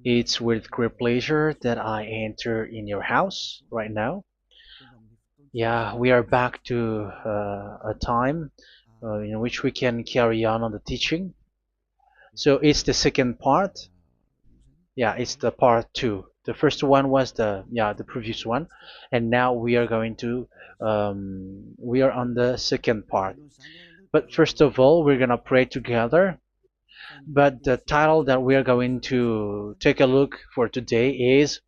It's with great pleasure that I enter in your house right now. Yeah, we are back to a time in which we can carry on the teaching. So it's the second part. Yeah, it's the part two. The first one was the previous one, and now we are going to we are on the second part. But first of all, we're gonna pray together. But the title that we are going to take a look for today is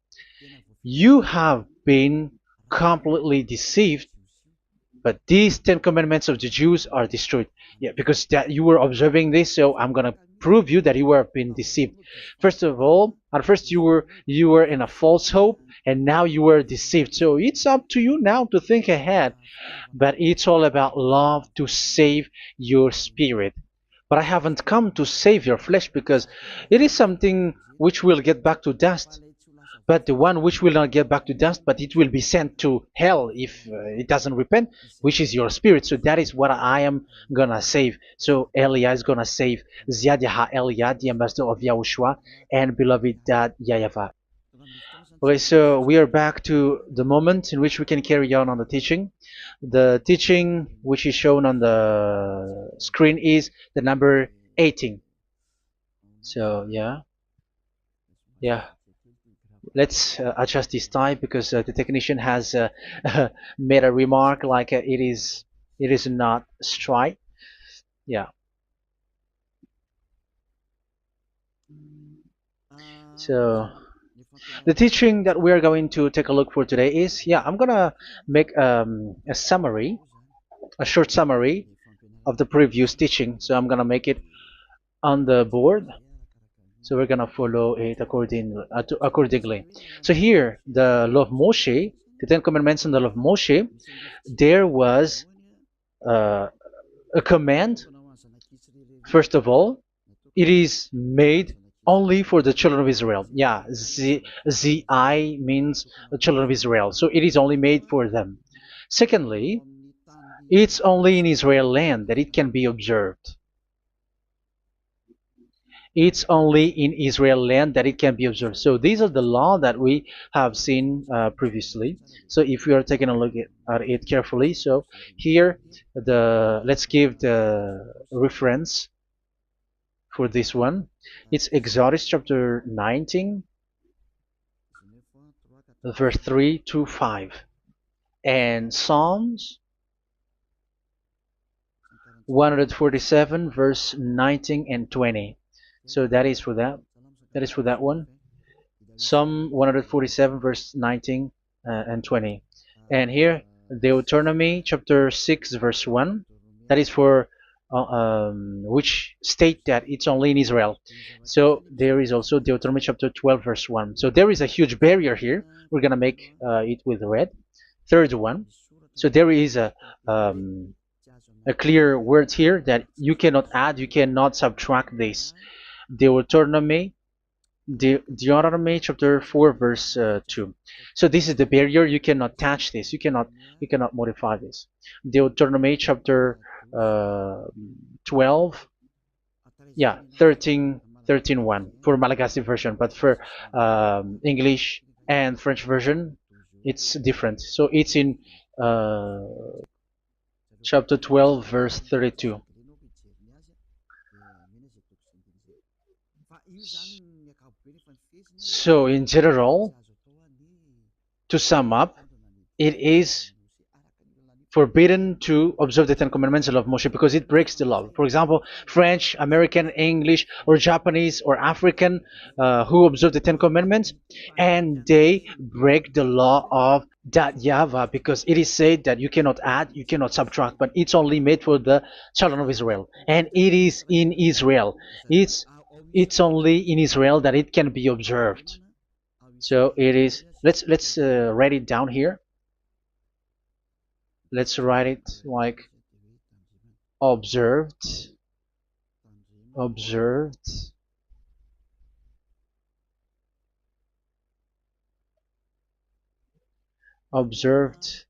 "You have been completely deceived, but these Ten Commandments of the Jews are destroyed." Yeah, because that you were observing this, so I'm gonna prove you that you were being deceived. First of all, at first you were in a false hope, and now you were deceived. So it's up to you now to think ahead. But it's all about love to save your spirit. But I haven't come to save your flesh because it is something which will get back to dust. But the one which will not get back to dust, but it will be sent to hell if it doesn't repent, which is your spirit. So that is what I am gonna save. So Elia is gonna save Ziadiha Elia, the ambassador of Yahushua, and beloved dad YAHVAH. Okay, so we are back to the moment in which we can carry on the teaching. The teaching which is shown on the screen is the number 18. So yeah, let's adjust this time because the technician has made a remark like it is not straight. Yeah. So the teaching that we are going to take a look for today is, I'm gonna make a summary, a short summary of the previous teaching. So I'm gonna make it on the board. So we're gonna follow it accordingly. So here, the law of Moshe, the Ten Commandments and the law of Moshe, there was uh, a command. First of all, it is made only for the children of Israel. Yeah, Z-I means the children of Israel. So it is only made for them. Secondly, it's only in Israel land that it can be observed. It's only in Israel land that it can be observed. So these are the law that we have seen previously. So if we are taking a look at it carefully, so here let's give the reference for this one. It's Exodus chapter 19, verse 3 to 5, and Psalms 147, verse 19 and 20. So that is for that. That is for that one. Psalm 147, verse 19 and 20. And here, Deuteronomy chapter 6, verse 1. That is for which state that it's only in Israel. So there is also Deuteronomy chapter 12, verse 1. So there is a huge barrier here. We're going to make it with red. Third one. So there is a clear word here that you cannot add, you cannot subtract this. Deuteronomy chapter 4, verse 2. So this is the barrier. You cannot touch this. You cannot modify this. Deuteronomy chapter 12, 13, 1 for Malagasy version, but for English and French version, it's different. So it's in chapter 12, verse 32. So in general, to sum up, it is forbidden to observe the Ten Commandments of Moshe because it breaks the law. For example, French, American, English, or Japanese or African who observe the Ten Commandments and they break the law of that YAHVAH because it is said that you cannot add, you cannot subtract, but it's only made for the children of Israel, and it is in Israel. It's only in Israel that it can be observed. So it is. Let's write it down here. Let's write it like observed, observed, observed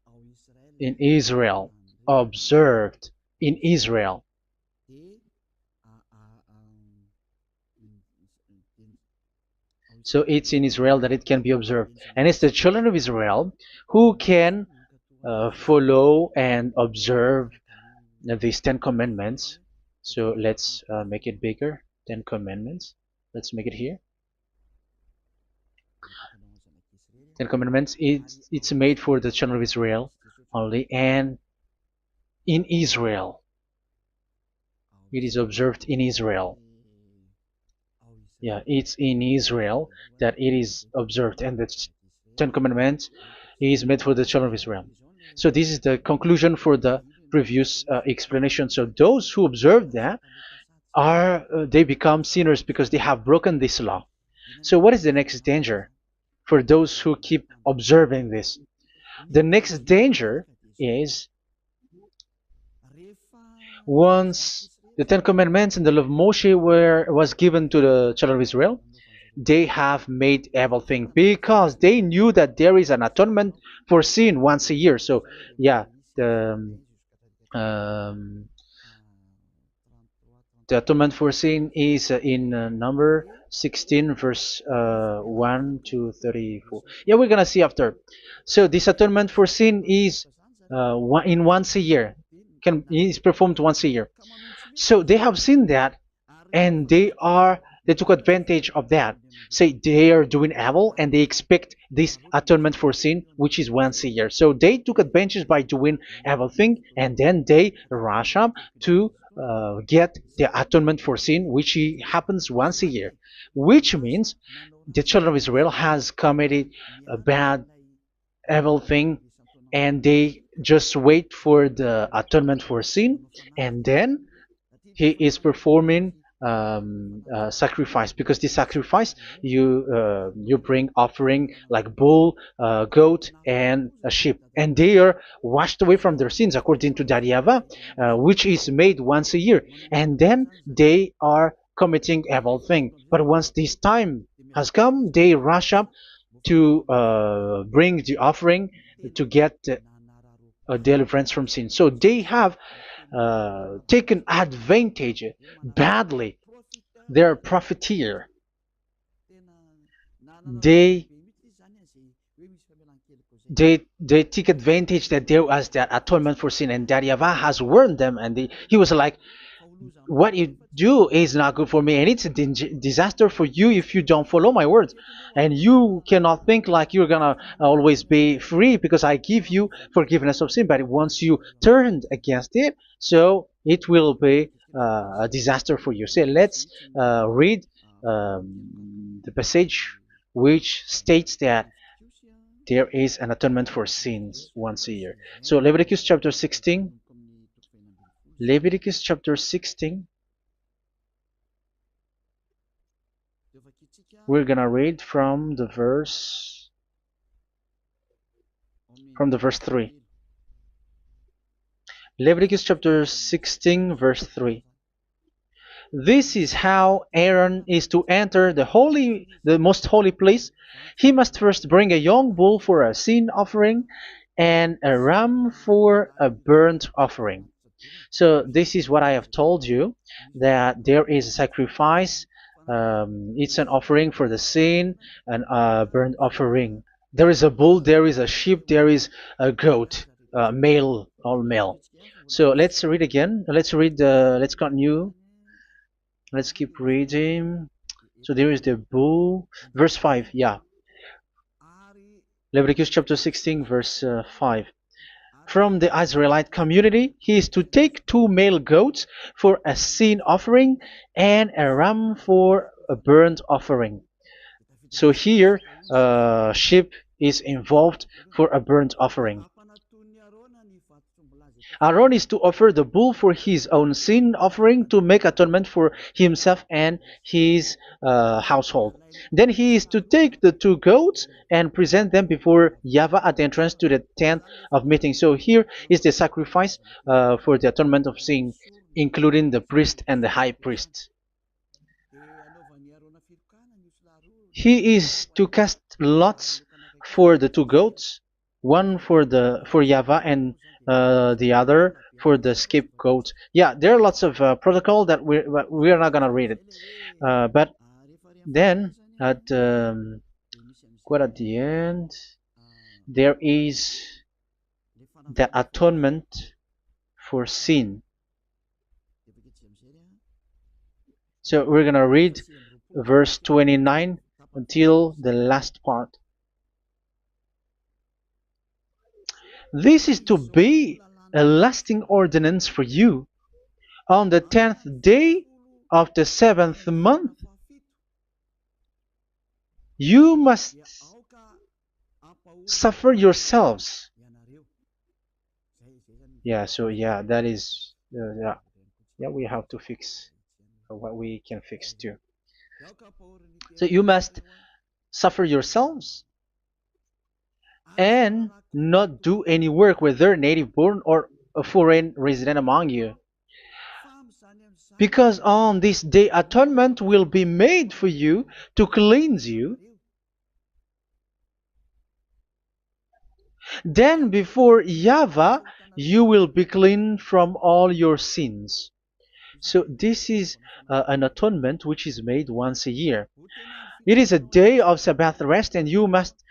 in Israel, observed in Israel. So it's in Israel that it can be observed. And it's the children of Israel who can follow and observe these 10 commandments. So let's make it bigger. 10 commandments. Let's make it here. 10 commandments. It's made for the children of Israel only, and in Israel. It is observed in Israel. Yeah, it's in Israel that it is observed, and the Ten Commandments is made for the children of Israel. So this is the conclusion for the previous explanation. So those who observe that are they become sinners because they have broken this law. So what is the next danger for those who keep observing this? The next danger is once the Ten Commandments and the law of Moshe was given to the children of Israel, they have made everything because they knew that there is an atonement for sin once a year. So yeah, um, the atonement for sin is in number 16 verse 1 to 34. Yeah, we're gonna see after. So this atonement for sin is in once a year, is performed once a year. So they have seen that, and they took advantage of that. Say they are doing evil and they expect this atonement for sin, which is once a year. So they took advantage by doing evil thing, and then they rush up to get the atonement for sin, which happens once a year, which means the children of Israel has committed a bad evil thing, and they just wait for the atonement for sin, and then he is performing sacrifice, because the sacrifice you bring offering like bull, goat, and a sheep, and they are washed away from their sins according to that YAHVAH, which is made once a year, and then they are committing evil thing. But once this time has come, they rush up to bring the offering to get deliverance from sin. So they have taken advantage badly. They're profiteer. They they take advantage that there was that atonement for sin, and that YAHVAH has warned them, and he was like, what you do is not good for me, and it's a disaster for you if you don't follow my words, and you cannot think like you're gonna always be free because I give you forgiveness of sin, but once you turned against it, so it will be a disaster for you. So let's read the passage which states that there is an atonement for sins once a year. So Leviticus chapter 16. Leviticus chapter 16. We're gonna read from the verse 3. Leviticus chapter 16 verse 3. This is how Aaron is to enter the most holy place. He must first bring a young bull for a sin offering and a ram for a burnt offering. So this is what I have told you, that there is a sacrifice. It's an offering for the sin, and a burnt offering. There is a bull, there is a sheep, there is a goat, male, all male. So let's read again. Let's continue. Let's keep reading. So there is the bull, verse 5. Yeah, Leviticus chapter 16 verse 5. From the Israelite community, he is to take 2 male goats for a sin offering and a ram for a burnt offering. So here, sheep is involved for a burnt offering. Aaron is to offer the bull for his own sin offering to make atonement for himself and his household. Then he is to take the 2 goats and present them before YAHVAH at the entrance to the tent of meeting. So here is the sacrifice for the atonement of sin, including the priest and the high priest. He is to cast lots for the 2 goats, one for YAHVAH and the other for the scapegoat. Yeah, there are lots of protocol that we are not gonna read it, but then At quite at the end, there is the atonement for sin. So we're gonna read verse 29 until the last part. This is to be a lasting ordinance for you. On the 10th day of the 7th month, you must suffer yourselves. Yeah, so yeah, that is, yeah, we have to fix what we can fix too. So you must suffer yourselves and not do any work, whether native born or a foreign resident among you. Because on this day atonement will be made for you to cleanse you. Then before YAHVAH you will be clean from all your sins. So this is an atonement which is made once a year. It is a day of Sabbath rest, and you must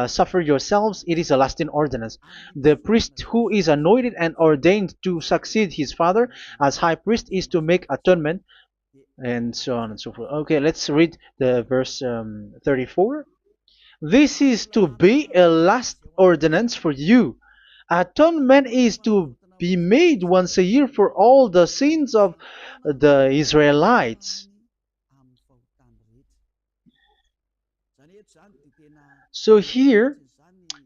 suffer yourselves. It is a lasting ordinance. The priest who is anointed and ordained to succeed his father as high priest is to make atonement, and so on and so forth. Okay, let's read the verse 34. This is to be a last ordinance for you. Atonement is to be made once a year for all the sins of the Israelites. So here,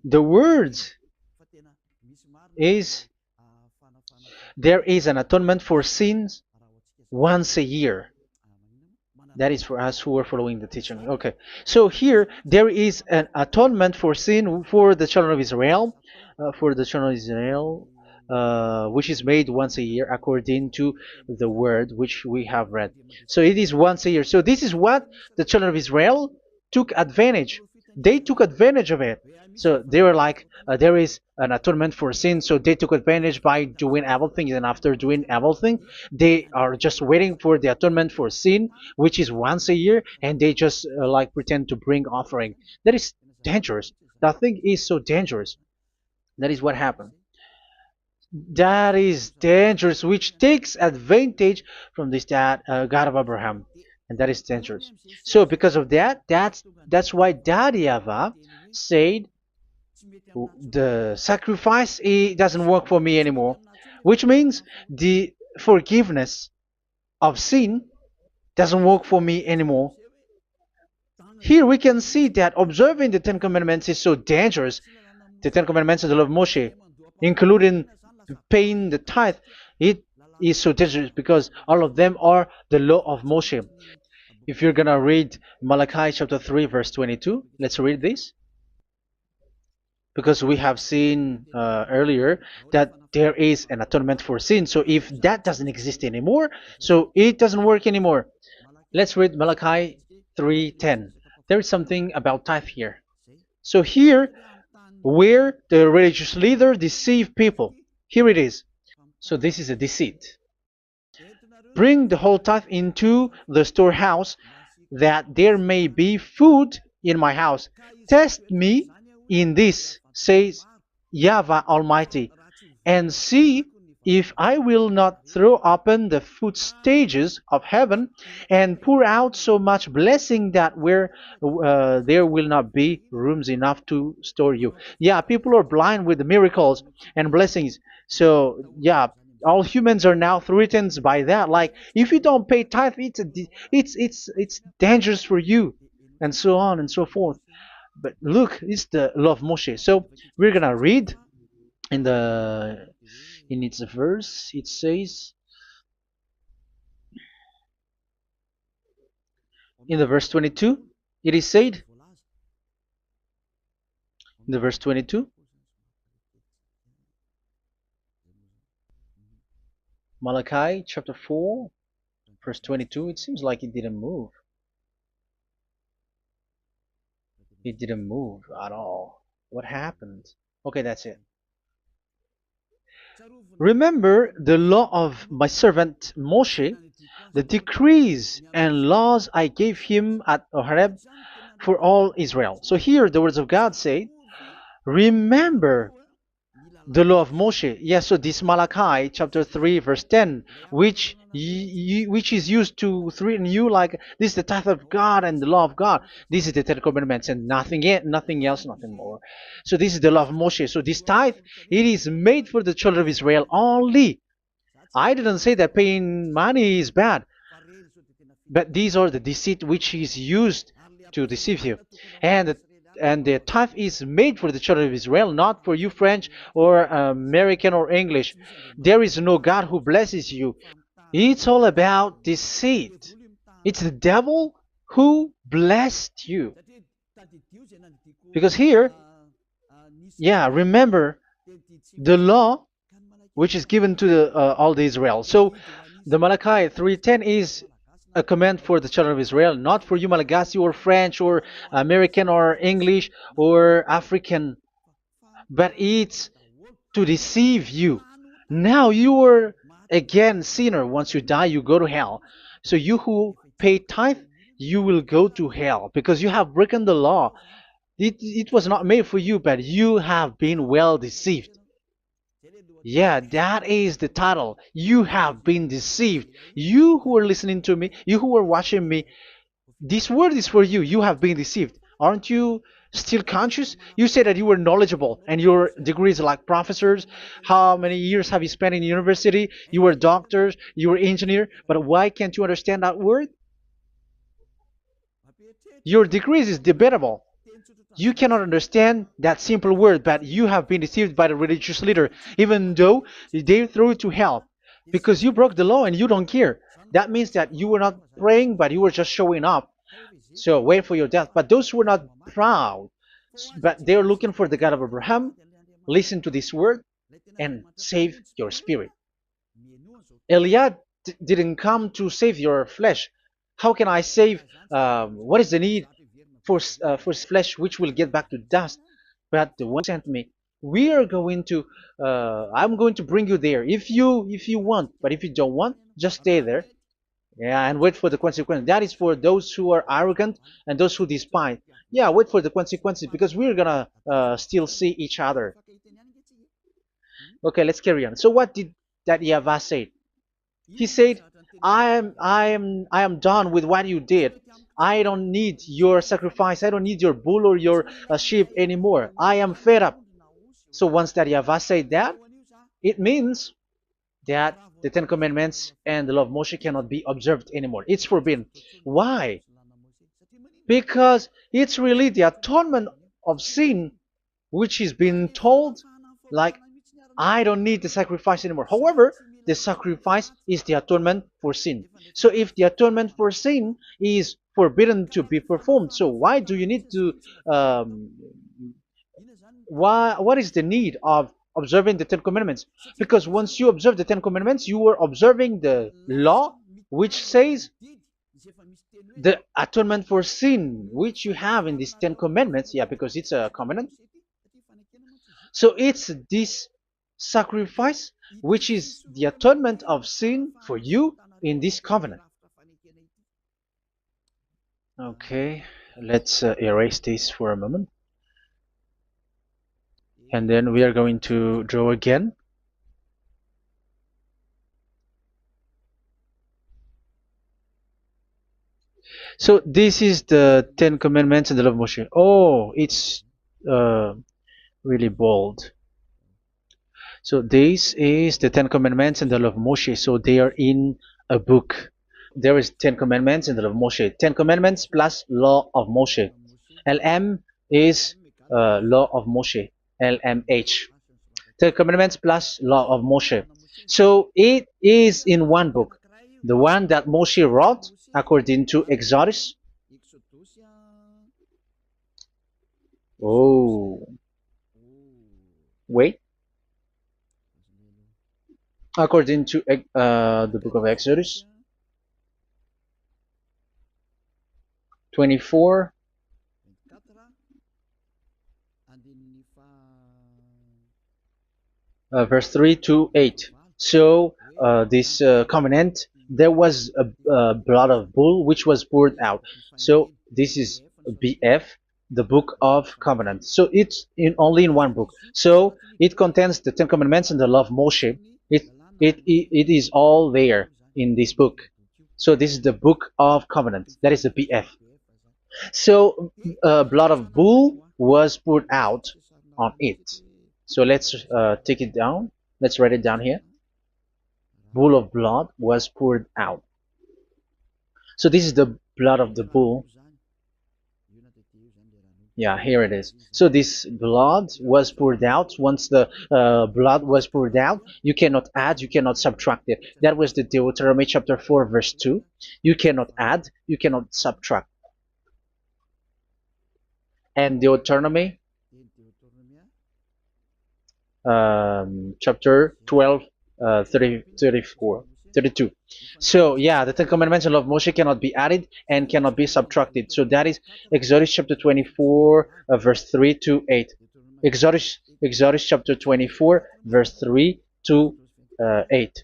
the words is there is an atonement for sins once a year. That is for us who are following the teaching. Okay, so here there is an atonement for sin for the children of Israel, which is made once a year according to the word which we have read. So it is once a year. So this is what the children of Israel took advantage. They took advantage of it. So they were like, there is an atonement for sin, so they took advantage by doing evil things, and after doing evil thing, they are just waiting for the atonement for sin, which is once a year, and they just like pretend to bring offering. That is dangerous. That thing is so dangerous. That is what happened. That is dangerous, which takes advantage from this God of Abraham, and that is dangerous. So because of that, that's why Daddy YAHVAH said the sacrifice it doesn't work for me anymore, which means the forgiveness of sin doesn't work for me anymore. Here we can see that observing the Ten Commandments is so dangerous. The Ten Commandments of the law of Moshe, including paying the tithe, it is so dangerous because all of them are the law of Moshe. If you're gonna read Malachi chapter 3 verse 22, let's read this. Because we have seen earlier that there is an atonement for sin. So if that doesn't exist anymore, so it doesn't work anymore. Let's read Malachi 3:10. There is something about tithe here. So here, where the religious leader deceive people, here it is. So this is a deceit. Bring the whole tithe into the storehouse, that there may be food in my house. Test me in this, says YAHVAH Almighty, and see if I will not throw open the food stages of heaven and pour out so much blessing that where there will not be rooms enough to store you. Yeah, people are blind with the miracles and blessings. So yeah, all humans are now threatened by that. Like if you don't pay tithe, it's dangerous for you, and so on and so forth. But look, it's the law of Moshe. So we're gonna read in the in its verse. It says in the verse 22. It is said in the verse 22. Malachi chapter 4, verse 22. It seems like it didn't move. It didn't move at all. What happened? Okay, that's it. Remember the law of my servant Moshe, the decrees and laws I gave him at Horeb for all Israel. So here the words of God say, remember the law of Moshe. Yes, so this Malachi chapter 3 verse 10, which is used to threaten you like this is the tithe of God and the law of God. This is the Ten Commandments and nothing else, nothing more. So this is the law of Moshe. So this tithe, it is made for the children of Israel only. I didn't say that paying money is bad, but these are the deceit which is used to deceive you. And the tithe is made for the children of Israel, not for you French or American or English. There is no God who blesses you. It's all about deceit. It's the devil who blessed you. Because here, yeah, remember the law which is given to all the Israel. So the Malachi 3:10 is a command for the children of Israel, not for you Malagasy or French or American or English or African, but it's to deceive you. Now you are again sinner. Once you die, you go to hell. So you who pay tithe, you will go to hell because you have broken the law. It was not made for you, but you have been well deceived. Yeah, that is the title. You have been deceived. You who are listening to me, you who are watching me, this word is for you. You have been deceived. Aren't you still conscious? You say that you were knowledgeable and your degrees are like professors. How many years have you spent in university? You were doctors, you were engineer, but why can't you understand that word? Your degrees is debatable. You cannot understand that simple word, but you have been deceived by the religious leader, even though they throw you to hell because you broke the law and you don't care. That means that you were not praying, but you were just showing up. So wait for your death. But those who are not proud, but they are looking for the God of Abraham, listen to this word and save your spirit. Eliad didn't come to save your flesh. How can I save? What is the need for flesh which will get back to dust? But the one sent me. We are going to. I'm going to bring you there if you want. But if you don't want, just stay there. Yeah, and wait for the consequences. That is for those who are arrogant and those who despise. Yeah, wait for the consequences because we're gonna still see each other. Okay, let's carry on. So what did that YAHVAH say? He said, I am done with what you did. I don't need your sacrifice. I don't need your bull or your sheep anymore. I am fed up. So once that YAHVAH said that, it means that the Ten Commandments and the law of Moshe cannot be observed anymore. It's forbidden. Why? Because it's really the atonement of sin which is being told, like, I don't need the sacrifice anymore. However, the sacrifice is the atonement for sin. So if the atonement for sin is forbidden to be performed, so why do you need to what is the need of observing the Ten Commandments? Because once you observe the Ten Commandments, you are observing the law which says the atonement for sin which you have in these Ten Commandments. Yeah, because it's a covenant. So it's this sacrifice which is the atonement of sin for you in this covenant. Okay, let's erase this for a moment. And then we are going to draw again. So this is the Ten Commandments and the law of Moshe. Oh, it's really bold. So this is the Ten Commandments and the law of Moshe. So they are in a book. There is Ten Commandments and the law of Moshe. Ten Commandments plus law of Moshe. LM is law of Moshe. LMH. Ten Commandments plus law of Moshe. So it is in one book. The one that Moshe wrote according to Exodus. Oh. Wait. According to the book of Exodus 24 verse 3 to 8. So this covenant there was a blood of bull which was poured out. So this is BF, the Book of Covenant. So it's only in one book. So it contains the Ten Commandments and the law of Moshe. It is all there in this book. So this is the Book of Covenant. That is the BF. So blood of bull was poured out on it. So let's take it down. Let's write it down here. Bull of blood was poured out. So this is the blood of the bull. Yeah, here it is. So this blood was poured out. Once the blood was poured out, you cannot add, you cannot subtract it. That was the Deuteronomy chapter 4, verse 2. You cannot add, you cannot subtract. And Deuteronomy chapter 12, 34, 32. So yeah, the Ten Commandments and law of Moshe cannot be added and cannot be subtracted. So that is Exodus chapter 24, verse 3 to 8. Exodus chapter 24, verse 3 to 8,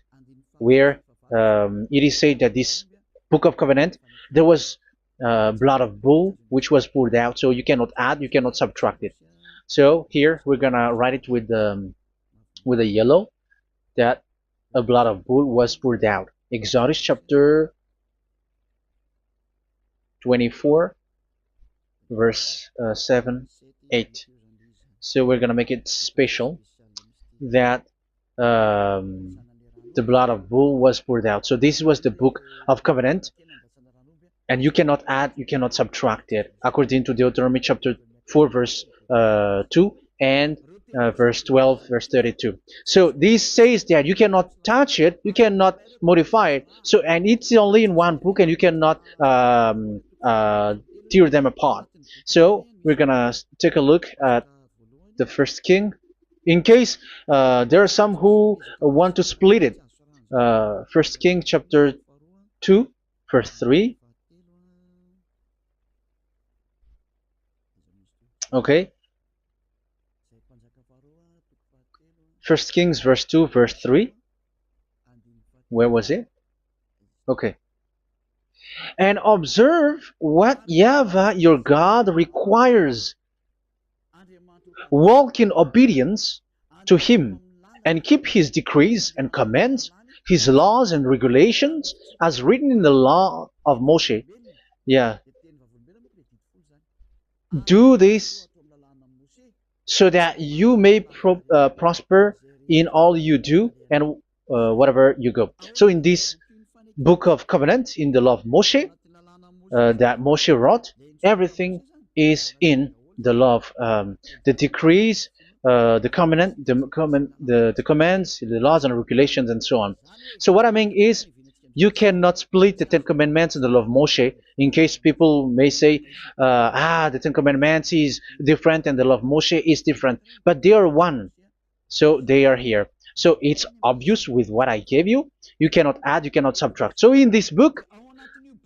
where it is said that this book of covenant, there was blood of bull which was poured out. So you cannot add, you cannot subtract it. So here we're gonna write it with a yellow, that a blood of bull was poured out. Exodus chapter 24, verse 7, 8. So we're gonna make it special that the blood of bull was poured out. So this was the book of covenant, and you cannot add, you cannot subtract it, according to Deuteronomy chapter 4, verse 2 and verse 12, verse 32. So this says that you cannot touch it, you cannot modify it. So, and it's only in one book, and you cannot tear them apart. So we're gonna take a look at the first king. In case there are some who want to split it, First King chapter 2, verse 3. Okay, First Kings verse 2, verse 3. Where was it? Okay. And observe what YAHVAH your God requires. Walk in obedience to him, and keep his decrees and commands, his laws and regulations, as written in the law of Moshe. Yeah. Do this so that you may prosper in all you do and whatever you go. So in this book of covenant, in the law of Moshe, that Moshe wrote, everything is in the law of the decrees, the covenant, the commands, the laws and regulations, and so on. So what I mean is, you cannot split the Ten Commandments and the law of Moshe. In case people may say, the Ten Commandments is different and the law of Moshe is different, but they are one. So they are here. So it's obvious with what I gave you. You cannot add, you cannot subtract. So in this book,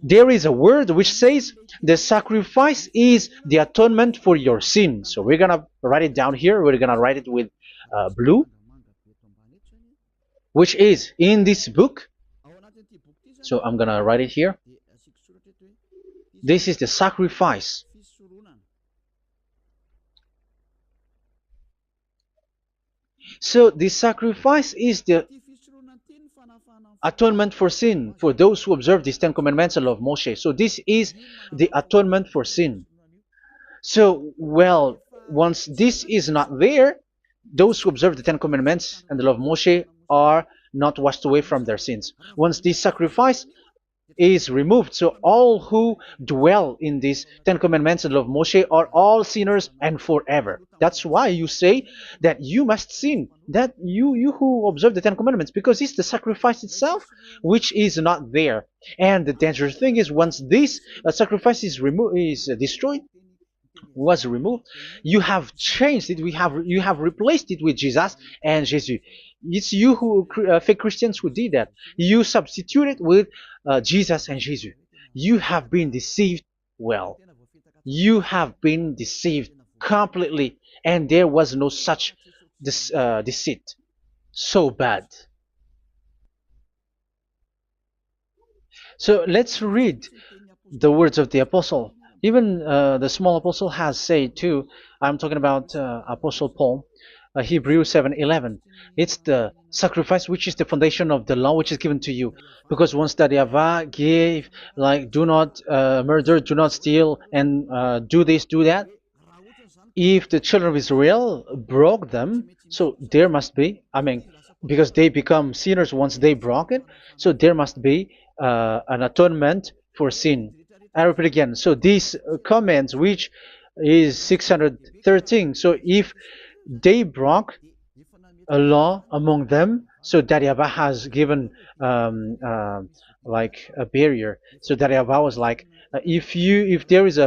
there is a word which says the sacrifice is the atonement for your sin. So we're gonna write it down here. We're gonna write it with blue, which is in this book. So I'm gonna write it here. This is the sacrifice. So the sacrifice is the atonement for sin for those who observe these Ten Commandments and law of Moshe. So this is the atonement for sin. So, well, once this is not there, those who observe the Ten Commandments and the law of Moshe are not washed away from their sins. Once this sacrifice is removed, so all who dwell in these Ten Commandments and law of Moshe are all sinners and forever. That's why you say that you must sin, that you who observe the Ten Commandments, because it's the sacrifice itself which is not there. And the dangerous thing is, once this sacrifice is destroyed, was removed, you have changed it. You have replaced it with Jesus and Jesus. It's you who fake Christians who did that. You substituted with Jesus and Jesus. You have been deceived. Well, you have been deceived completely, and there was no such deceit. So bad. So let's read the words of the apostle. Even the small apostle has said too. I'm talking about Apostle Paul, Hebrews 7:11. It's the sacrifice which is the foundation of the law which is given to you. Because once that YAHVAH gave, like, do not murder, do not steal, and do this, do that, if the children of Israel broke them, so there must be, I mean, because they become sinners once they broke it, so there must be an atonement for sin. I repeat again. So these comments, which is 613, so if they broke a law among them, so that YAHVAH has given like a barrier. So that YAHVAH was like, if there is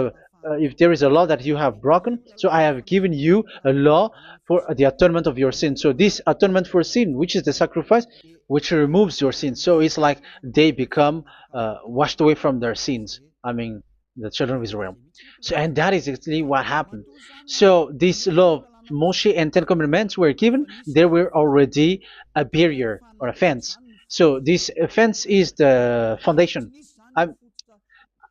a law that you have broken, so I have given you a law for the atonement of your sin. So this atonement for sin, which is the sacrifice, which removes your sin. So it's like they become washed away from their sins. I mean, the children of Israel. So, and that is actually what happened. So this law of Moshe and Ten Commandments were given. There were already a barrier or a fence. So this fence is the foundation. I,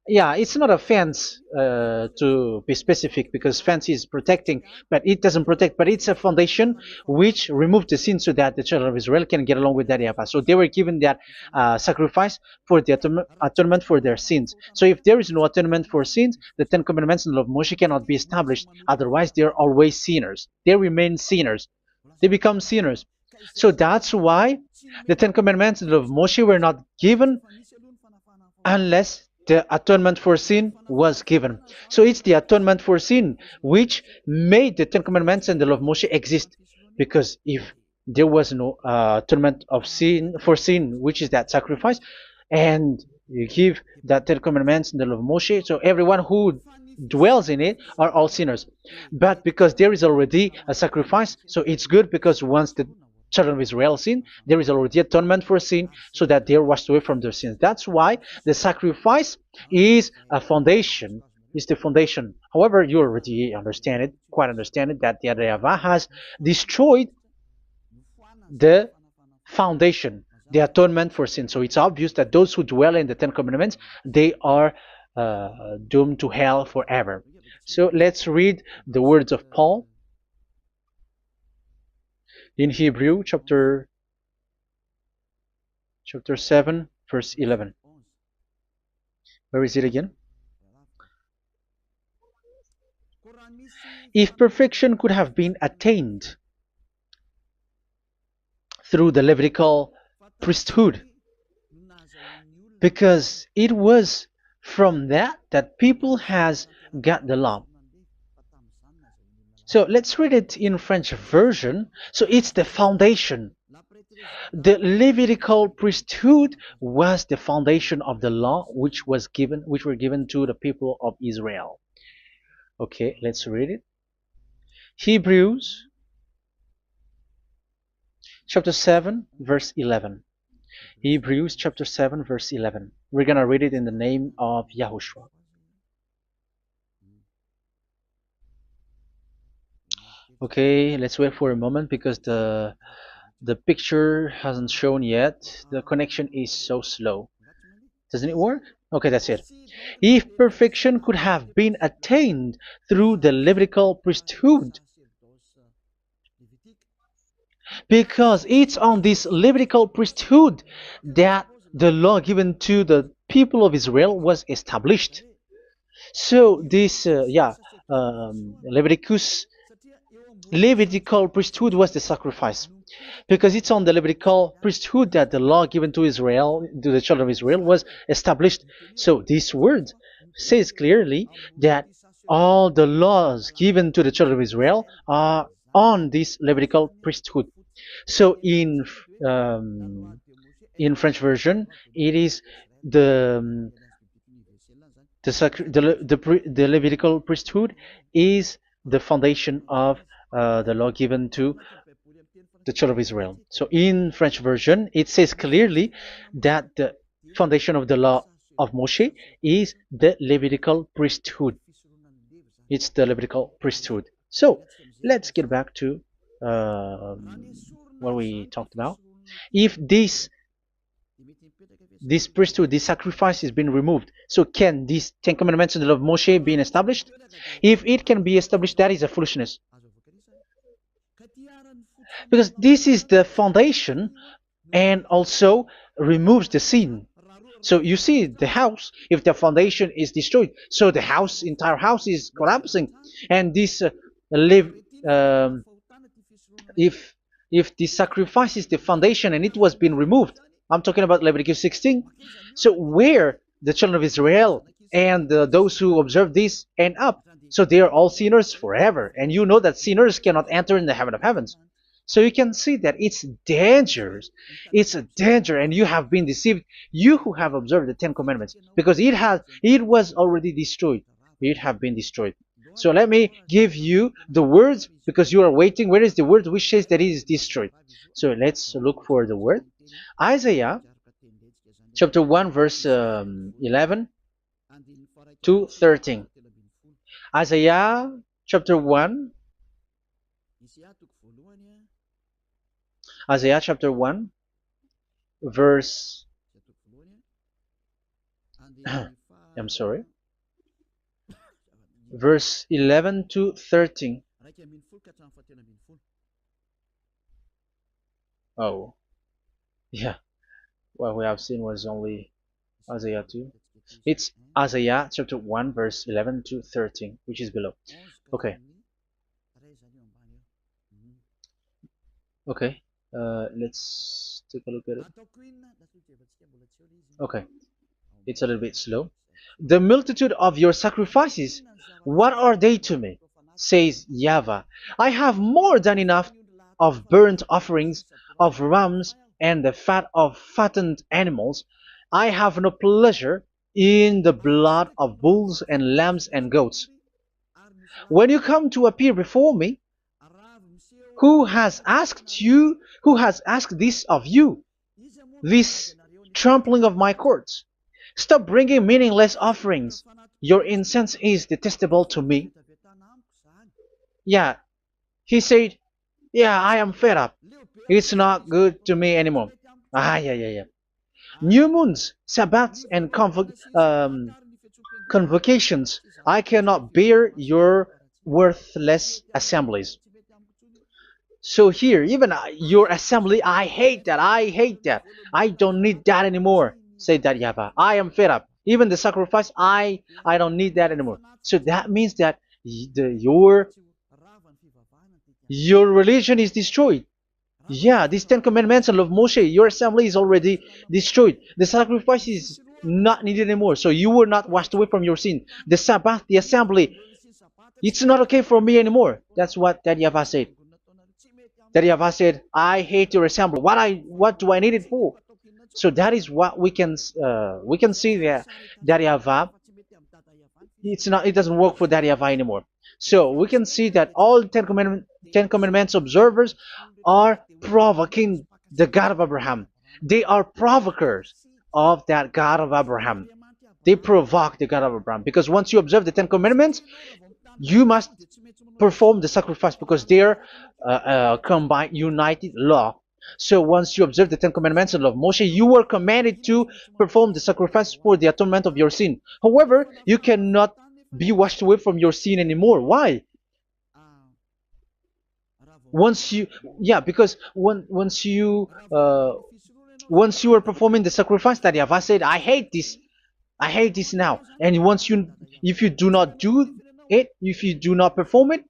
yeah, it's not a fence to be specific, because fence is protecting, but it doesn't protect. But it's a foundation which removed the sin so that the children of Israel can get along with that YAHVAH. So they were given that sacrifice for the atonement for their sins. So if there is no atonement for sins, the Ten Commandments and the law of Moshe cannot be established. Otherwise, they are always sinners. They remain sinners. They become sinners. So that's why the Ten Commandments and the law of Moshe were not given unless the atonement for sin was given. So it's the atonement for sin which made the Ten Commandments and the law of Moshe exist. Because if there was no atonement of sin for sin, which is that sacrifice, and you give that Ten Commandments and the law of Moshe, so everyone who dwells in it are all sinners. But because there is already a sacrifice, so it's good, because once the children of Israel sin, there is already atonement for sin, so that they are washed away from their sins. That's why the sacrifice is a foundation, is the foundation. However, you already understand it, quite understand it, that the YAHVAH has destroyed the foundation, the atonement for sin. So it's obvious that those who dwell in the Ten Commandments, they are doomed to hell forever. So let's read the words of Paul in Hebrew chapter 7 verse 11. Where is it again? If perfection could have been attained through the Levitical priesthood, because it was from that people has got the law. So let's read it in French version. So it's the foundation. The Levitical priesthood was the foundation of the law which were given to the people of Israel. Okay, let's read it. Hebrews chapter 7 verse 11. Hebrews chapter 7 verse 11. We're going to read it in the name of YAHOSHUAH. Okay, let's wait for a moment, because the picture hasn't shown yet. The connection is so slow. Doesn't it work? Okay, that's it. If perfection could have been attained through the Levitical priesthood, because it's on this Levitical priesthood that the law given to the people of Israel was established. So this, Levitical priesthood was the sacrifice, because it's on the Levitical priesthood that the law given to Israel, to the children of Israel, was established. So this word says clearly that all the laws given to the children of Israel are on this Levitical priesthood. So in French version, it is the the Levitical priesthood is the foundation of the law given to the children of Israel. So in French version, it says clearly that the foundation of the law of Moshe is the Levitical priesthood. It's the Levitical priesthood. So let's get back to what we talked about. If this this priesthood, this sacrifice is being removed. So can these 10 commandments in the law of Moshe be established? If it can be established, that is a foolishness. Because this is the foundation and also removes the sin. So you see the house, if the foundation is destroyed, so the house, entire house is collapsing. And this um, if the sacrifice is the foundation and it was being removed, I'm talking about Leviticus 16. So where the children of Israel and those who observe this end up, so they are all sinners forever. And you know that sinners cannot enter in the heaven of heavens. So you can see that it's dangerous. It's a danger, and you have been deceived. You who have observed the 10 Commandments, because it was already destroyed. It have been destroyed. So let me give you the words, because you are waiting. Where is the word which says that it is destroyed? So let's look for the word. Isaiah chapter 1 verse 11 to 13. Isaiah chapter 1. Isaiah chapter 1 verse I'm sorry, verse 11 to 13. Oh, yeah. What we have seen was only Isaiah 2. It's Isaiah chapter 1 verse 11 to 13, which is below. Okay. Okay. Let's take a look at it. Okay. It's a little bit slow. The multitude of your sacrifices, what are they to me? Says YAHVAH. I have more than enough of burnt offerings, of rams, and the fat of fattened animals. I have no pleasure in the blood of bulls and lambs and goats. When you come to appear before me, who has asked this of you, this trampling of my courts? Stop bringing meaningless offerings. Your incense is detestable to me. Yeah, he said, yeah, I am fed up. It's not good to me anymore. Yeah. New moons, Sabbaths, and convocations. I cannot bear your worthless assemblies. So here, even your assembly, I hate that. I don't need that anymore. Say that, YAHVAH. I am fed up. Even the sacrifice, I don't need that anymore. So that means that your religion is destroyed. Yeah, these 10 Commandments and love Moshe, your assembly is already destroyed. The sacrifice is not needed anymore. So you were not washed away from your sin. The Sabbath, the assembly, it's not okay for me anymore. That's what that YAHVAH said. That YAHVAH said, I hate your assembly. What do I need it for? So that is what we can see there. That YAHVAH, it doesn't work for that YAHVAH anymore. So we can see that all 10 Commandments observers are provoking the God of Abraham. They are provokers of that God of Abraham. They provoke the God of Abraham, because once you observe the 10 Commandments, you must perform the sacrifice, because they are combined, united law. So once you observe the 10 Commandments and love Moshe, you were commanded to perform the sacrifice for the atonement of your sin. However, you cannot be washed away from your sin anymore. Why? Because once you are performing the sacrifice, that YAHVAH said, I hate this now. And if you do not do it, if you do not perform it,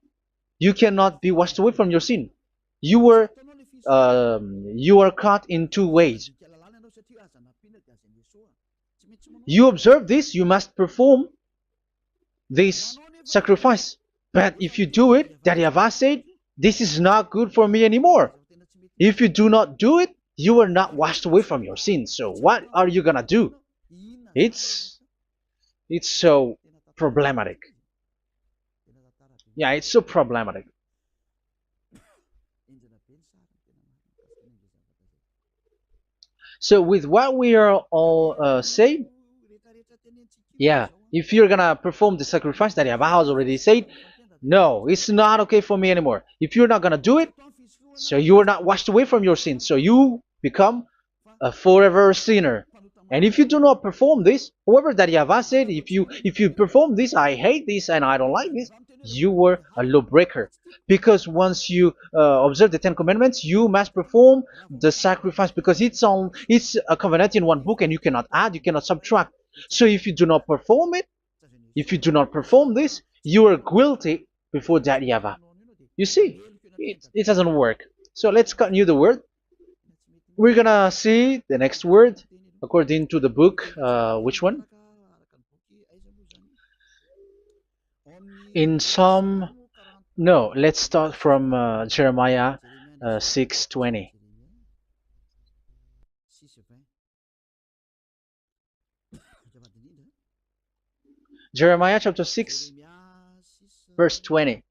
you cannot be washed away from your sin. You are caught in two ways. You observe this, you must perform this sacrifice. But if you do it, that YAHVAH said, this is not good for me anymore. If you do not do it, you are not washed away from your sins. So what are you gonna do? It's so problematic. Yeah, it's so problematic. So with what we are all saying, yeah, if you're gonna perform the sacrifice that YAHVAH has already said, no, it's not okay for me anymore. If you're not gonna do it, so you are not washed away from your sins. So you become a forever sinner. And if you do not perform this, whoever that YAHVAH said, if you perform this, I hate this and I don't like this, you were a lawbreaker. Because once you observe the Ten Commandments, you must perform the sacrifice, because it's a covenant in one book, and you cannot add, you cannot subtract. So if you do not perform it, if you do not perform this, you are guilty before that YAHVAH. You see, it doesn't work. So let's continue the word. We're gonna see the next word according to the book. Which one? In Psalm. No, let's start from Jeremiah 6:20. Jeremiah chapter 6, verse 20.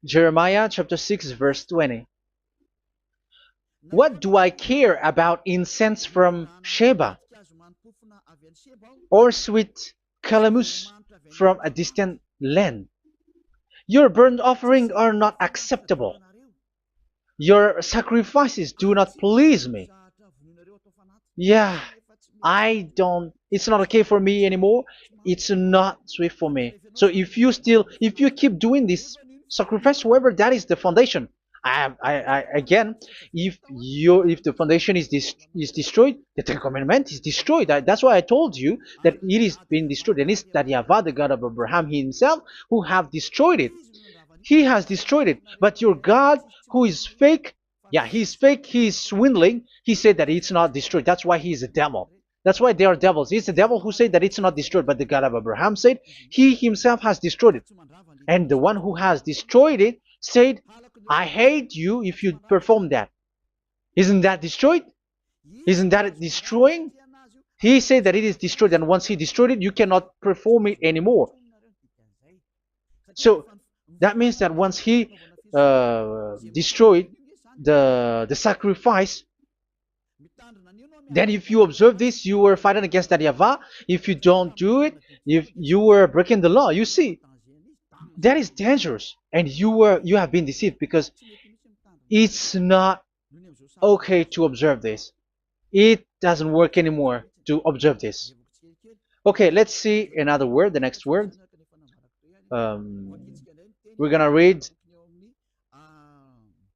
Jeremiah chapter 6, verse 20. What do I care about incense from Sheba, or sweet calamus from a distant land? Your burnt offerings are not acceptable. Your sacrifices do not please me. Yeah, it's not okay for me anymore. It's not sweet for me. So if you keep doing this sacrifice, however, that is the foundation. Again, if the foundation is destroyed, the Ten Commandment is destroyed. That's why I told you that it is being destroyed, and it's that YAHVAH, the God of Abraham himself, who have destroyed it. He has destroyed it. But your God, who is fake, yeah, he's fake, he's swindling. He said that it's not destroyed. That's why he's a devil. That's why they are devils. It's the devil who said that it's not destroyed, but the God of Abraham said he himself has destroyed it. And the one who has destroyed it said, I hate you if you perform that. Isn't that destroyed? Isn't that destroying? He said that it is destroyed, and once he destroyed it, you cannot perform it anymore. So that means that once he destroyed the sacrifice, then if you observe this, you were fighting against that YAHVAH. If you don't do it, if you were breaking the law, you see, that is dangerous, and you have been deceived, because it's not okay to observe this. It doesn't work anymore to observe this. Okay, let's see another word, the next word. We're gonna read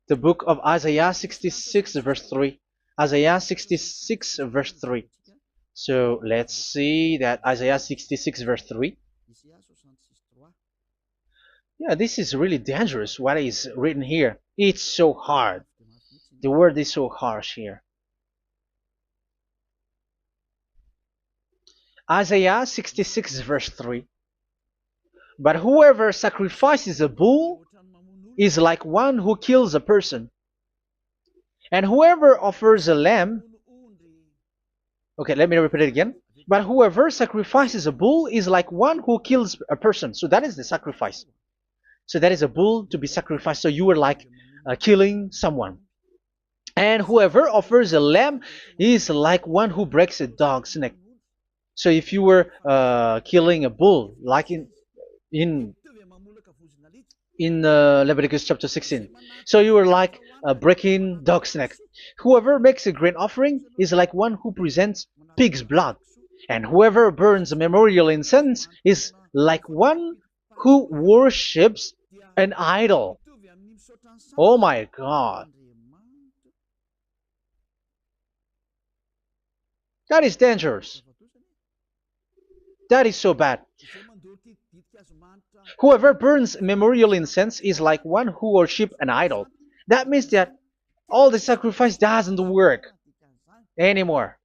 the book of Isaiah 66 verse 3. Isaiah 66 verse 3. So let's see that Isaiah 66 verse 3. Yeah, this is really dangerous what is written here. It's so hard. The word is so harsh here. Isaiah 66 verse 3. But whoever sacrifices a bull is like one who kills a person. And whoever offers a lamb... Okay, let me repeat it again. But whoever sacrifices a bull is like one who kills a person. So that is the sacrifice. So that is a bull to be sacrificed. So you were like killing someone. And whoever offers a lamb is like one who breaks a dog's neck. So if you were killing a bull, like in Leviticus chapter 16, so you were like breaking dog's neck. Whoever makes a grain offering is like one who presents pig's blood. And whoever burns a memorial incense is like one who worships an idol. Oh my God. That is dangerous. That is so bad. Whoever burns memorial incense is like one who worships an idol. That means that all the sacrifice doesn't work anymore.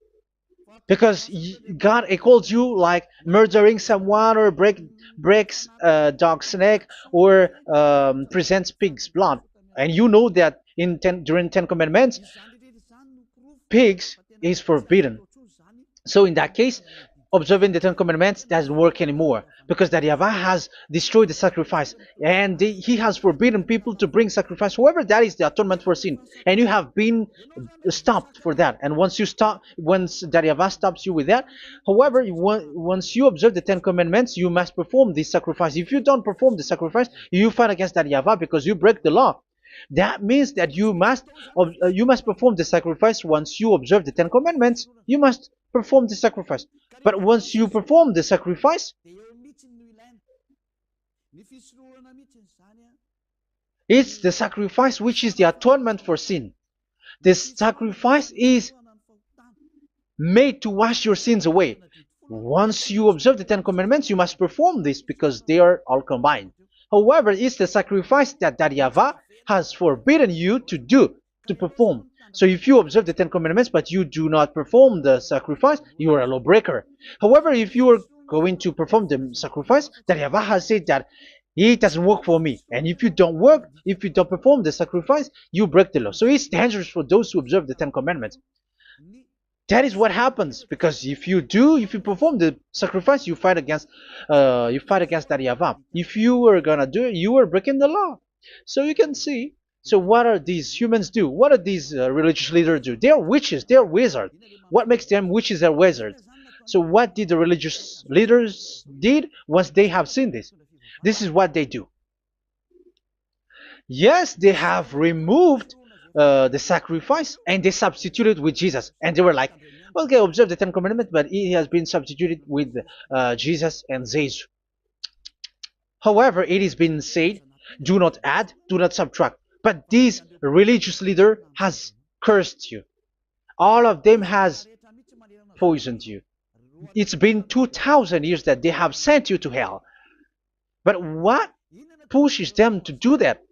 Because God calls you like murdering someone, or breaks a dog's neck, or presents pig's blood. And you know that during Ten Commandments, pigs is forbidden. So in that case, observing the Ten Commandments doesn't work anymore, because that YAHVAH has destroyed the sacrifice, and he has forbidden people to bring sacrifice. However, that is the atonement for sin, and you have been stopped for that. And once that YAHVAH stops you with that, however, once you observe the Ten Commandments, you must perform this sacrifice. If you don't perform the sacrifice, you fight against that YAHVAH, because you break the law. That means that you must perform the sacrifice. Once you observe the Ten Commandments, you must perform the sacrifice. But once you perform the sacrifice, it's the sacrifice which is the atonement for sin. This sacrifice is made to wash your sins away. Once you observe the Ten Commandments, you must perform this because they are all combined. However, it's the sacrifice that YAHVAH has forbidden you to do, to perform. So if you observe the Ten Commandments but you do not perform the sacrifice, you are a lawbreaker. However, if you are going to perform the sacrifice, YAHVAH has said that it doesn't work for me. And if you don't work, if you don't perform the sacrifice, you break the law. So it's dangerous for those who observe the Ten Commandments. That is what happens, because if you perform the sacrifice, you fight against that YAHVAH. If you are gonna do it, you are breaking the law. So you can see. So what are these humans do? What are these religious leaders do? They are witches. They are wizards. What makes them witches and wizards? So what did the religious leaders did once they have seen this? This is what they do. Yes, they have removed the sacrifice and they substituted with Jesus. And they were like, okay, observe the Ten Commandments, but it has been substituted with Jesus and Jesus. However, it has been said, do not add, do not subtract. But this religious leader has cursed you. All of them has poisoned you. It's been 2,000 years that they have sent you to hell. But what pushes them to do that?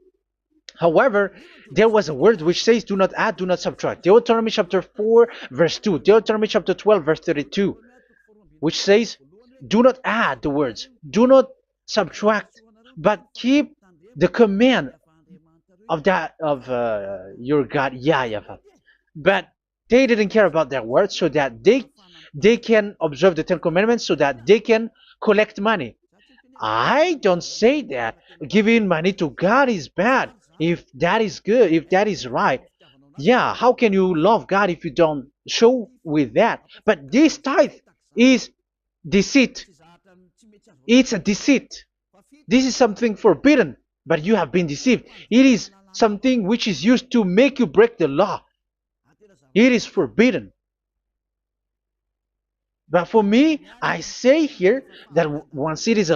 However, there was a word which says, do not add, do not subtract. Deuteronomy chapter 4, verse 2. Deuteronomy chapter 12, verse 32. Which says, do not add the words. Do not subtract. But keep the command of your God, YAHVAH. But they didn't care about their words, so that they can observe the Ten Commandments, so that they can collect money. I don't say that giving money to God is bad. If that is good, if that is right, yeah, how can you love God if you don't show with that? But this tithe is deceit. It's a deceit. This is something forbidden, but you have been deceived. It is something which is used to make you break the law. It is forbidden. But for me, I say here that once it is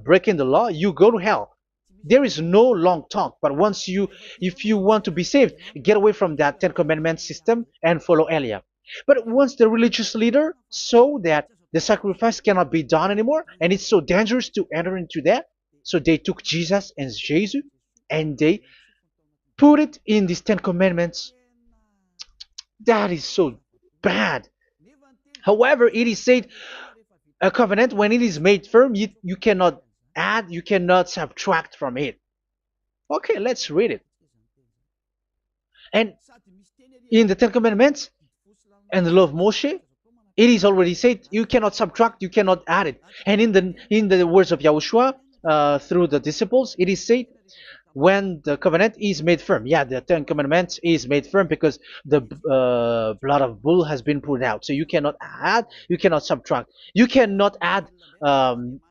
breaking the law, you go to hell. There is no long talk. But if you want to be saved, get away from that Ten Commandments system and follow Elia. But once the religious leader saw that the sacrifice cannot be done anymore, and it's so dangerous to enter into that, so they took Jesus and Jesus and they put it in these Ten Commandments. That is so bad. However, it is said a covenant, when it is made firm, you cannot add, you cannot subtract from it. Okay, let's read it. And in the Ten Commandments and the law of Moshe, it is already said you cannot subtract, you cannot add it. And in the words of YAHOSHUAH through the disciples, it is said when the covenant is made firm. Yeah, the Ten Commandments is made firm because the blood of bull has been poured out. So you cannot add, you cannot subtract. You cannot add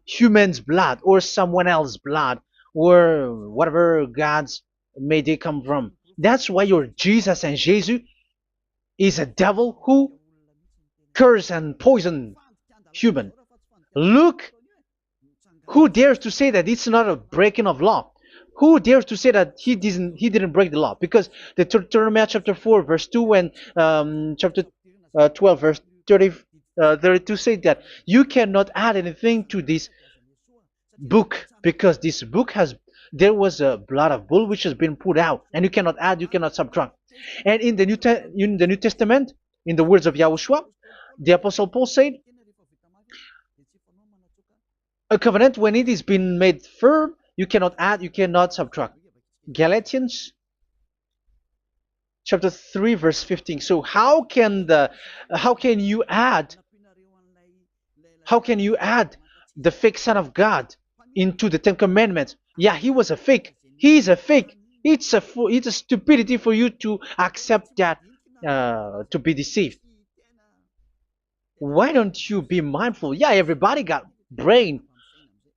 human's blood or someone else's blood or whatever gods may they come from. That's why your Jesus and Jesus is a devil who curse and poison human. Look, who dares to say that it's not a breaking of law? Who dares to say that he didn't break the law? Because the Deuteronomy chapter 4 verse 2 and chapter 12 verse 32 say that you cannot add anything to this book, because this book there was a blood of bull which has been put out, and you cannot add, you cannot subtract. And in the New Testament, in the words of YAHOSHUAH, the Apostle Paul said, a covenant, when it is been made firm, you cannot add, you cannot subtract. Galatians chapter 3 verse 15. So how can you add the fake son of God into the Ten Commandments? Yeah, he was a fake. He is a fake. It's a stupidity for you to accept that, to be deceived. Why don't you be mindful? Yeah, everybody got brain,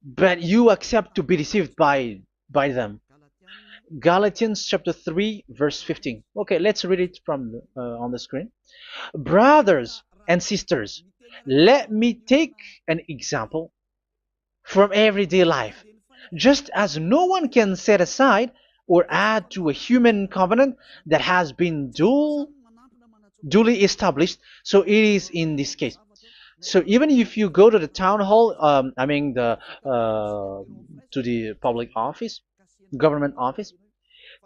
but you accept to be deceived by them. Galatians chapter 3 verse 15. Okay, let's read it from on the screen. Brothers and sisters, let me take an example from everyday life. Just as no one can set aside or add to a human covenant that has been duly established, so it is in this case. So even if you go to the town hall, I mean to the public office, government office,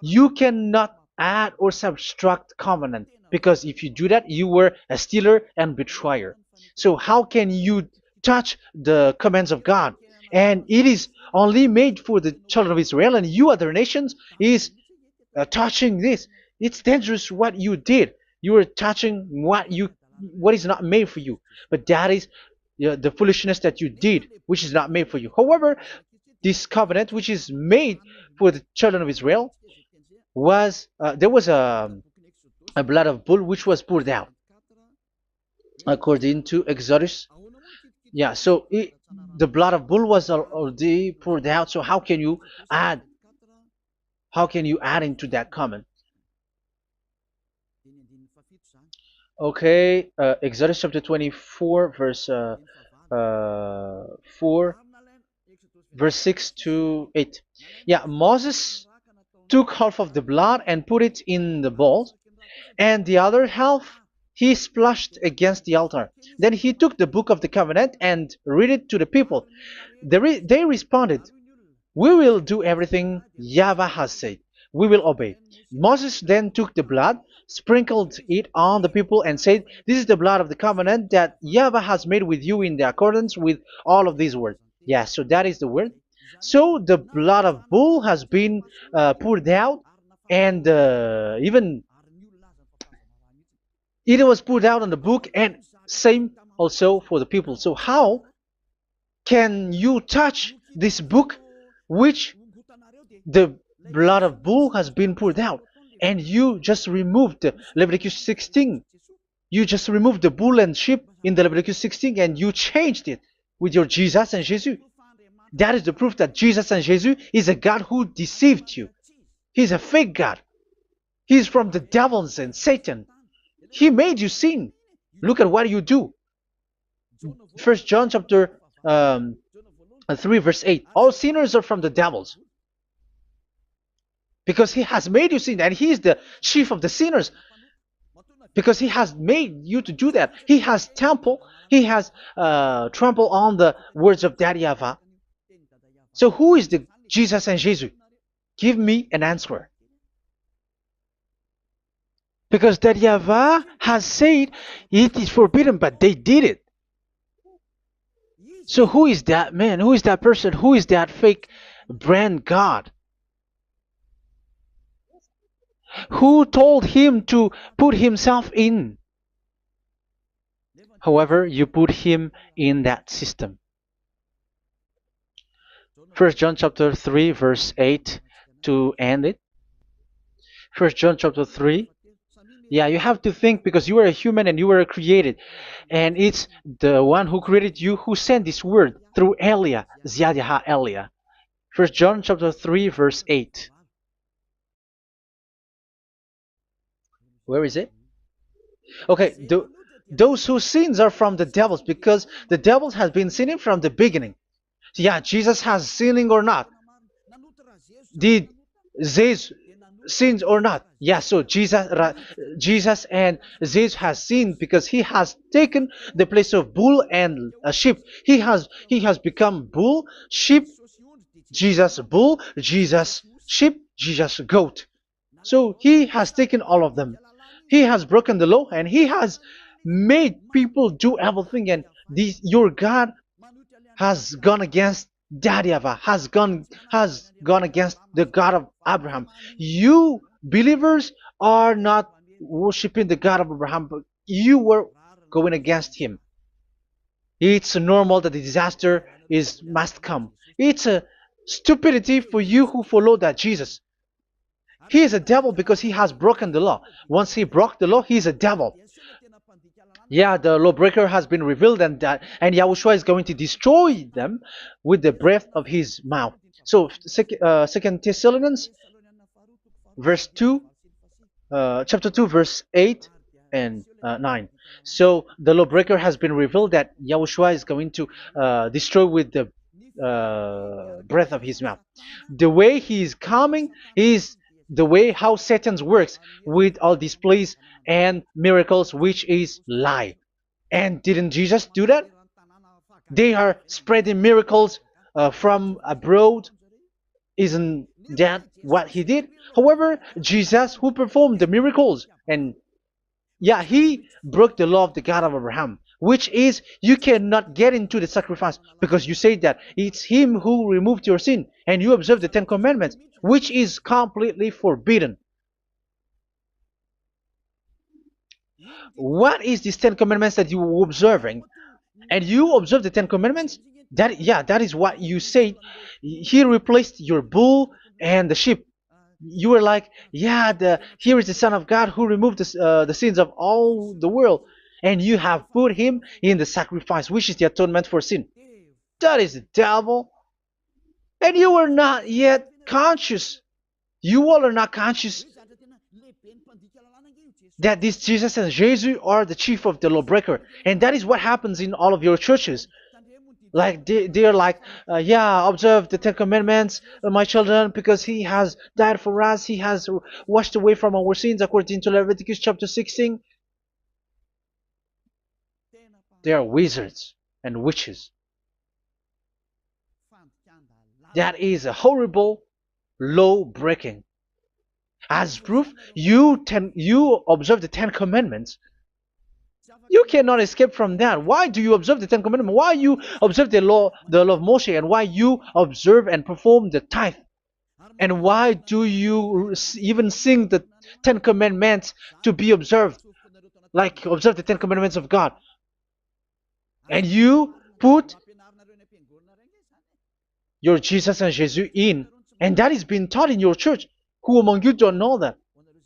you cannot add or subtract covenant, because if you do that, you were a stealer and betrayer. So how can you touch the commands of God? And it is only made for the children of Israel, and you other nations is touching this. It's dangerous what you did. You are touching what is not made for you. But that is the foolishness that you did, which is not made for you. However, this covenant, which is made for the children of Israel, was there was a blood of bull which was poured out according to Exodus. Yeah, so the blood of bull was already poured out. So add how can you add into that comment? Okay, Exodus chapter 24 verse 4 verse 6 to 8. Yeah, Moses took half of the blood and put it in the bowl, and the other half he splashed against the altar. Then he took the book of the covenant and read it to the people. They responded, "We will do everything YAHVAH has said. We will obey." Moses then took the blood, sprinkled it on the people, and said, "This is the blood of the covenant that YAHVAH has made with you in the accordance with all of these words." Yeah, so that is the word. So the blood of bull has been poured out, and even it was poured out on the book, and same also for the people. So how can you touch this book which the blood of bull has been poured out? And you just removed Leviticus 16. You just removed the bull and sheep in the Leviticus 16, and you changed it with your Jesus and Jesus. That is the proof that Jesus and Jesus is a God who deceived you. He's a fake God. He's from the devils and Satan. He made you sin. Look at what you do. First John chapter 3 verse 8. All sinners are from the devils, because he has made you sin, and he is the chief of the sinners, because he has made you to do that. He has trampled on the words of Daddy YAHVAH. So who is the Jesus and Jesus? Give me an answer. Because Daddy YAHVAH has said it is forbidden, but they did it. So who is that man? Who is that person? Who is that fake brand God? Who told him to put himself in? However, you put him in that system. First John chapter 3 verse 8 to end it. First John chapter 3. Yeah, you have to think, because you are a human and you were created. And it's the one who created you who sent this word through Elia, Ziyadah Elia. First John chapter 3 verse 8. Where is it? Okay, those whose sins are from the devils, because the devils has been sinning from the beginning. Yeah, Jesus has sinning or not? Did Jesus sins or not? Yeah, so Jesus and Jesus has sinned, because he has taken the place of bull and a sheep. He has become bull, sheep, Jesus bull, Jesus sheep, Jesus goat. So he has taken all of them. He has broken the law, and he has made people do everything. And your God has gone against Daddy YAHVAH, has gone against the God of Abraham. You believers are not worshiping the God of Abraham, but you were going against him. It's normal that the disaster must come. It's a stupidity for you who follow that Jesus. He is a devil because he has broken the law. Once he broke the law, he is a devil. Yeah, the lawbreaker has been revealed, and Yahushua is going to destroy them with the breath of his mouth. So, Second Thessalonians verse 2, chapter 2, verse 8 and 9. So the lawbreaker has been revealed that Yahushua is going to destroy with the breath of his mouth. The way he is coming is the way how Satan works with all displays and miracles, which is lie. And didn't Jesus do that? They are spreading miracles from abroad. Isn't that what he did? However, Jesus, who performed the miracles, and yeah, he broke the law of the God of Abraham, which is you cannot get into the sacrifice because you say that it's him who removed your sin, and you observe the Ten Commandments, which is completely forbidden. What is these Ten Commandments that you were observing? And you observe the Ten Commandments? That, yeah, that is what you said. He replaced your bull and the sheep. You were like, yeah, here is the Son of God who removed the sins of all the world, and you have put him in the sacrifice, which is the atonement for sin. That is the devil. And you are not yet conscious. You all are not conscious that this Jesus and Jesus are the chief of the lawbreaker. And that is what happens in all of your churches. Like they're like, yeah, observe the Ten Commandments, my children, because he has died for us. He has washed away from our sins according to Leviticus chapter 16. They are wizards and witches. That is a horrible law breaking. As proof, you observe the Ten Commandments. You cannot escape from that. Why do you observe the Ten Commandments? Why you observe the law of Moshe, and why you observe and perform the tithe? And why do you even sing the Ten Commandments to be observed? Like observe the Ten Commandments of God. And you put your Jesus and Jesus in. And that is being taught in your church. Who among you don't know that?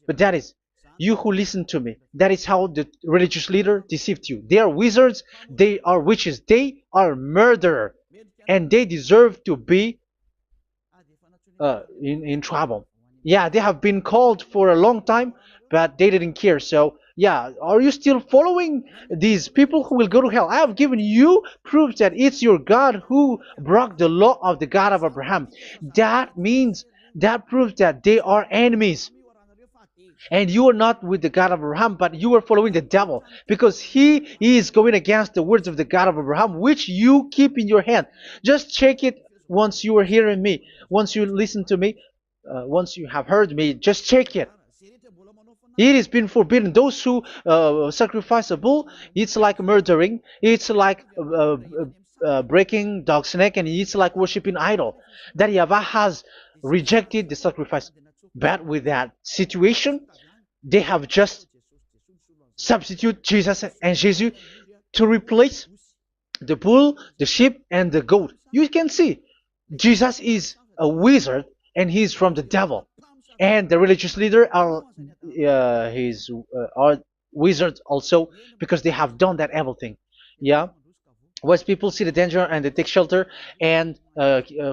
But that is you who listen to me. That is how the religious leader deceived you. They are wizards. They are witches. They are murderers. And they deserve to be in trouble. Yeah, they have been called for a long time, but they didn't care. So, yeah, are you still following these people who will go to hell? I have given you proof that it's your God who broke the law of the God of Abraham. That means, that proves that they are enemies. And you are not with the God of Abraham, but you are following the devil, because he is going against the words of the God of Abraham, which you keep in your hand. Just check it once you are hearing me. Once you listen to me, once you have heard me, just check it. It has been forbidden. Those who sacrifice a bull, it's like murdering. It's like breaking dog's neck, and it's like worshiping idol. That YAHVAH has rejected the sacrifice. But with that situation, they have just substitute Jesus and Jesus to replace the bull, the sheep, and the goat. You can see Jesus is a wizard, and he's from the devil. And the religious leader are are wizards also, because they have done that evil thing. Yeah. Once people see the danger and they take shelter, and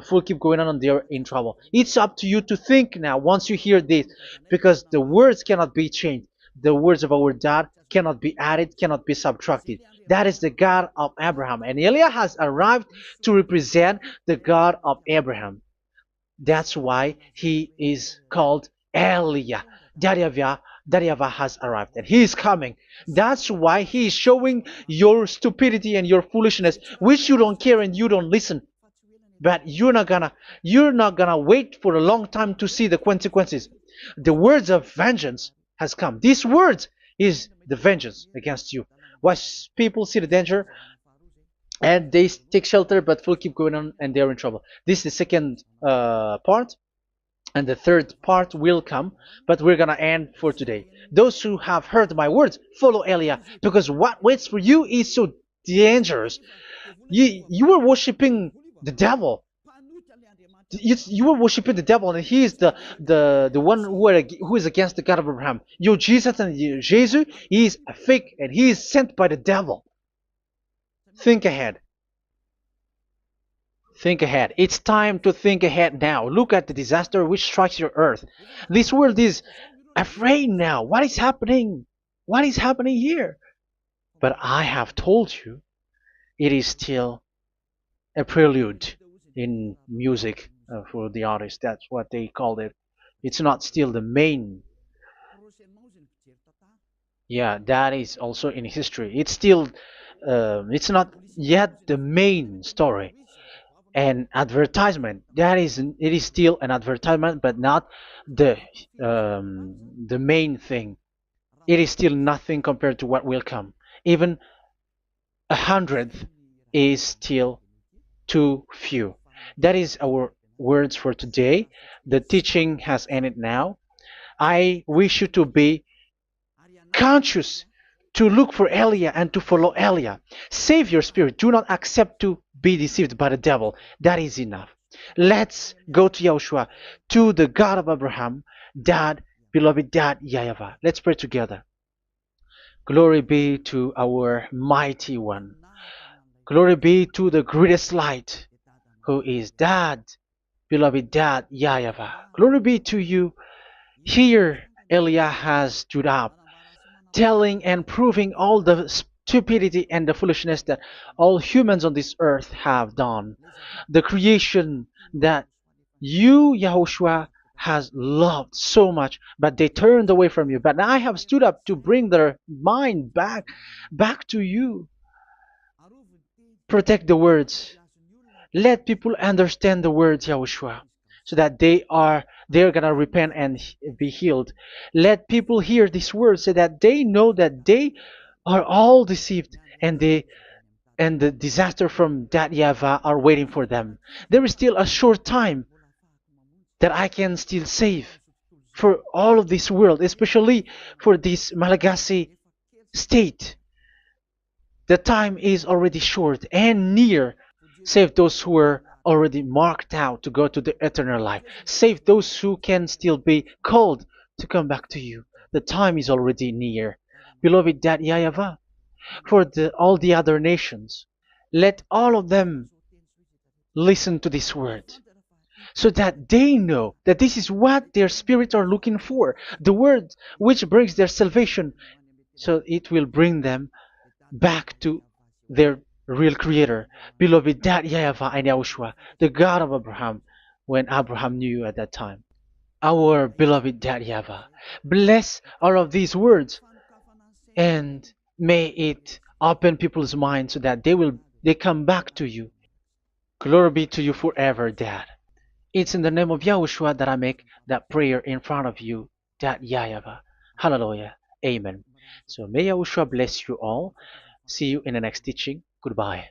full keep going on, and they're in trouble. It's up to you to think now once you hear this, because the words cannot be changed. The words of our God cannot be added, cannot be subtracted. That is the God of Abraham, and Eliah has arrived to represent the God of Abraham. That's why he is called Eliah. YAHVAH has arrived, and he is coming. That's why he is showing your stupidity and your foolishness, which you don't care and you don't listen. But you're not gonna wait for a long time to see the consequences. The words of vengeance has come. These words is the vengeance against you. Once people see the danger and they take shelter, but will keep going on, and they're in trouble. This is the second part. And the third part will come, but we're gonna end for today. Those who have heard my words, follow Eliah, because what waits for you is so dangerous. You are worshiping the devil. You are worshiping the devil, and he is the one who is against the God of Abraham. Your Jesus and your Jesus is a fake, and he is sent by the devil. Think ahead. Think ahead. It's time to think ahead now. Look at the disaster which strikes your earth. This world is afraid now. What is happening? What is happening here? But I have told you, it is still a prelude in music for the artist. That's what they called it. It's not still the main. Yeah, that is also in history. It's still, it's not yet the main story. And advertisement, that is, it is still an advertisement, but not the the main thing. It is still nothing compared to what will come. Even a hundredth is still too few. That is our words for today. The teaching has ended now. I wish you to be conscious, to look for Elia and to follow Elia. Save your spirit. Do not accept to be deceived by the devil. That is enough. Let's go to Yahushua, to the God of Abraham, Dad, beloved Dad, YAHVAH. Let's pray together. Glory be to our mighty one. Glory be to the greatest light, who is Dad, beloved Dad, YAHVAH. Glory be to you. Here, Elia has stood up, telling and proving all the stupidity and the foolishness that all humans on this earth have done. The creation that you, Yahushua, has loved so much, but they turned away from you. But now I have stood up to bring their mind back to you. Protect the words. Let people understand the words, Yahushua, so that they're gonna repent and be healed. Let people hear these words so that they know that they are all deceived, and the disaster from that YAHVAH are waiting for them. There is still a short time that I can still save for all of this world, especially for this Malagasy state. The time is already short and near. Save those who are already marked out to go to the eternal life. Save those who can still be called to come back to you. The time is already near. Beloved Dad YAHVAH, for all the other nations, let all of them listen to this word so that they know that this is what their spirits are looking for. The word which brings their salvation. So it will bring them back to their real creator, beloved Dad YAHVAH and Yahushua, the God of Abraham, when Abraham knew you at that time. Our beloved Dad YAHVAH, bless all of these words and may it open people's minds so that they come back to you. Glory be to you forever, Dad. It's in the name of Yahushua that I make that prayer in front of you, Dad YAHVAH. Hallelujah. Amen. So may Yahushua bless you all. See you in the next teaching. Goodbye.